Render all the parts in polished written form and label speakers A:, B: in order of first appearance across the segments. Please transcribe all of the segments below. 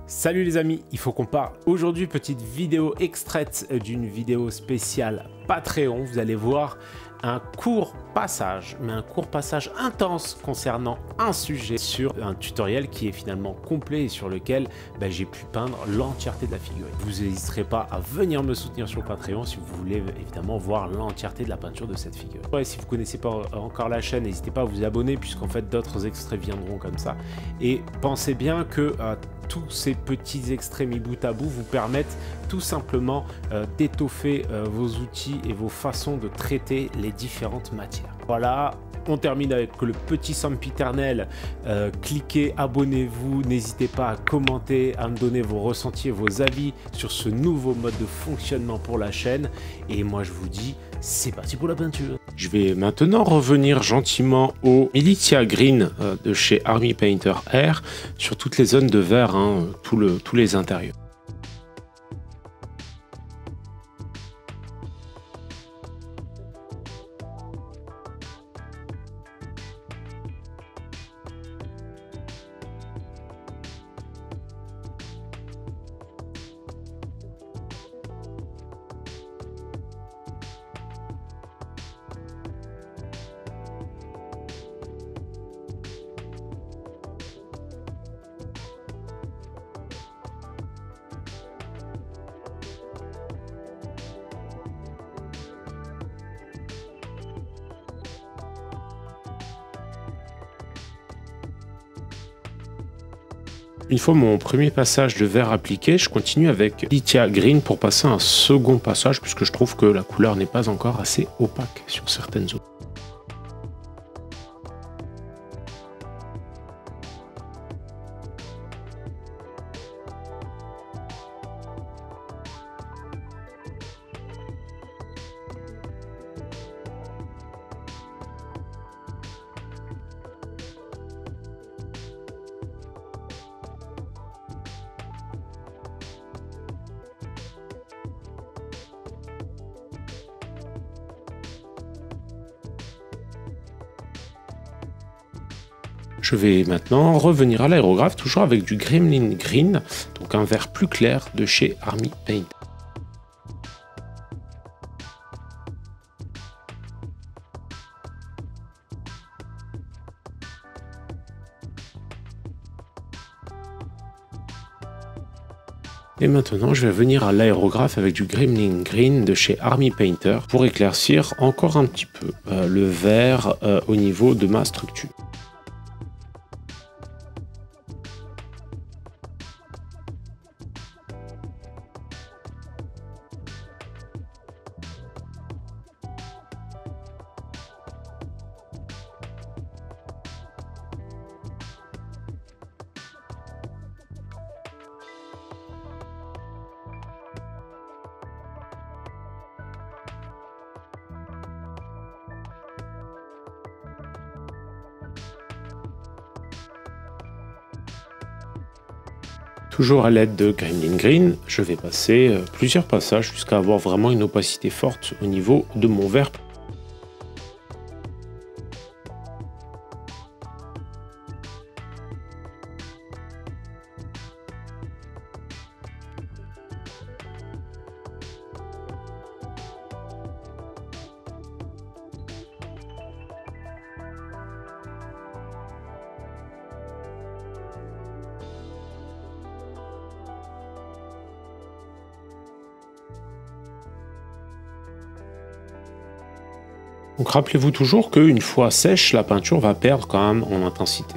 A: Salut les amis, il faut qu'on parle. Aujourd'hui, petite vidéo extraite d'une vidéo spéciale Patreon. Vous allez voir un court passage, mais un court passage intense concernant un sujet sur un tutoriel qui est finalement complet et sur lequel j'ai pu peindre l'entièreté de la figurine. Vous n'hésiterez pas à venir me soutenir sur Patreon si vous voulez évidemment voir l'entièreté de la peinture de cette figure. Ouais, si vous ne connaissez pas encore la chaîne, n'hésitez pas à vous abonner puisqu'en fait d'autres extraits viendront comme ça. Et pensez bien que tous ces petits extraits mis bout à bout vous permettent tout simplement d'étoffer vos outils et vos façons de traiter les différentes matières. Voilà, on termine avec le petit sempiternel. Cliquez, abonnez-vous, n'hésitez pas à commenter, à me donner vos ressentis et vos avis sur ce nouveau mode de fonctionnement pour la chaîne. Et moi je vous dis, c'est parti pour la peinture. Je vais maintenant revenir gentiment au Militia Green de chez Army Painter Air sur toutes les zones de vert, tous les intérieurs. Une fois mon premier passage de vert appliqué, je continue avec Militia Green pour passer un second passage puisque je trouve que la couleur n'est pas encore assez opaque sur certaines zones. Je vais maintenant revenir à l'aérographe, toujours avec du Gremlin Green, donc un vert plus clair de chez Army Painter. Et maintenant, je vais venir à l'aérographe avec du Gremlin Green de chez Army Painter pour éclaircir encore un petit peu le vert au niveau de ma structure. Toujours à l'aide de Gremlin Green, je vais passer plusieurs passages jusqu'à avoir vraiment une opacité forte au niveau de mon vert. Donc rappelez-vous toujours qu'une fois sèche, la peinture va perdre quand même en intensité.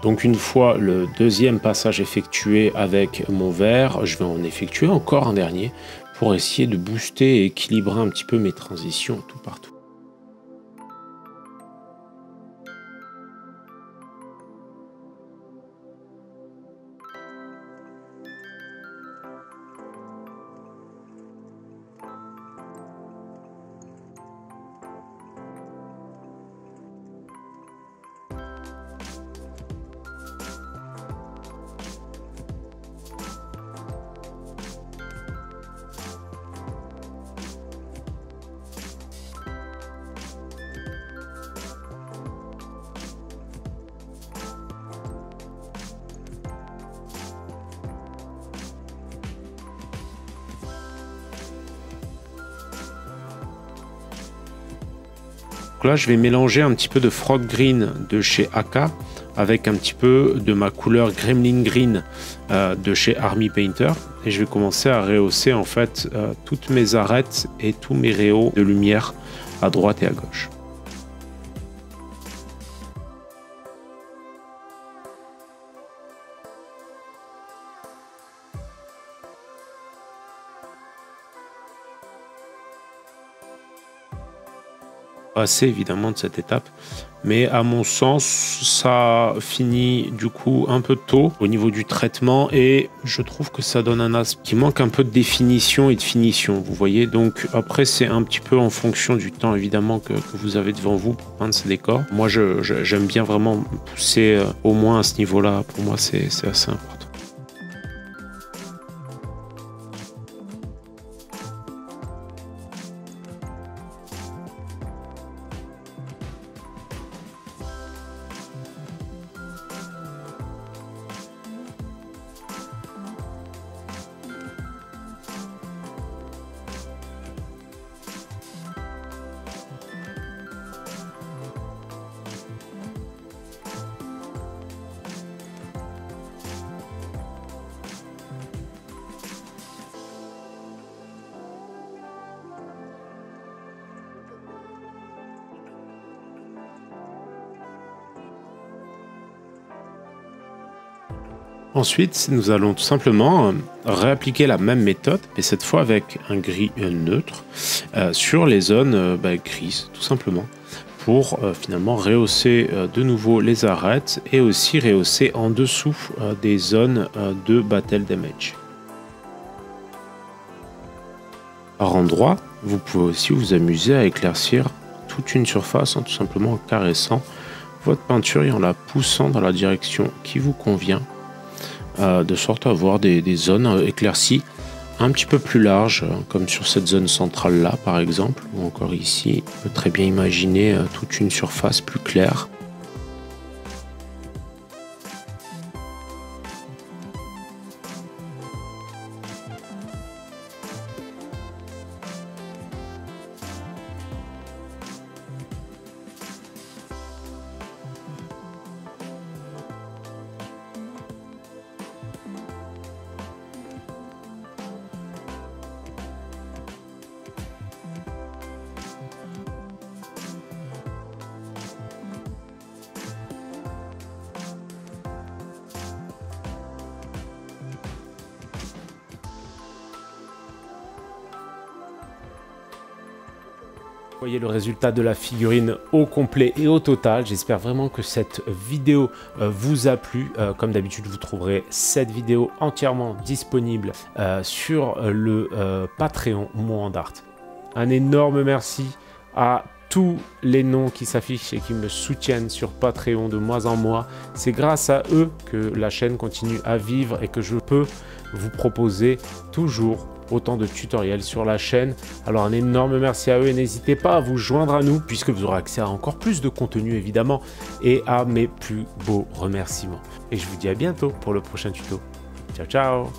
A: Donc une fois le deuxième passage effectué avec mon vert, je vais en effectuer encore un dernier pour essayer de booster et équilibrer un petit peu mes transitions tout partout. Donc là, je vais mélanger un petit peu de Frog Green de chez Aka avec un petit peu de ma couleur Gremlin Green de chez Army Painter. Et je vais commencer à rehausser en fait toutes mes arêtes et tous mes rayons de lumière à droite et à gauche. Assez évidemment de cette étape, mais à mon sens ça finit du coup un peu tôt au niveau du traitement et je trouve que ça donne un aspect qui manque un peu de définition et de finition, vous voyez. Donc après c'est un petit peu en fonction du temps évidemment que vous avez devant vous pour peindre ces décors. Moi j'aime bien vraiment pousser au moins à ce niveau là, pour moi c'est assez important. Ensuite, nous allons tout simplement réappliquer la même méthode, mais cette fois avec un gris neutre, sur les zones grises, tout simplement, pour finalement rehausser de nouveau les arêtes et aussi rehausser en dessous des zones de battle damage. Par endroit, vous pouvez aussi vous amuser à éclaircir toute une surface en tout simplement en caressant votre peinture et en la poussant dans la direction qui vous convient. De sorte à avoir des zones éclaircies un petit peu plus larges, comme sur cette zone centrale là par exemple, ou encore ici, on peut très bien imaginer toute une surface plus claire. Vous voyez le résultat de la figurine au complet et au total. J'espère vraiment que cette vidéo vous a plu. Comme d'habitude, vous trouverez cette vidéo entièrement disponible sur le Patreon Moandart. Un énorme merci à tous les noms qui s'affichent et qui me soutiennent sur Patreon de mois en mois. C'est grâce à eux que la chaîne continue à vivre et que je peux vous proposer toujours autant de tutoriels sur la chaîne. Alors un énorme merci à eux et n'hésitez pas à vous joindre à nous puisque vous aurez accès à encore plus de contenu évidemment et à mes plus beaux remerciements. Et je vous dis à bientôt pour le prochain tuto. Ciao ciao.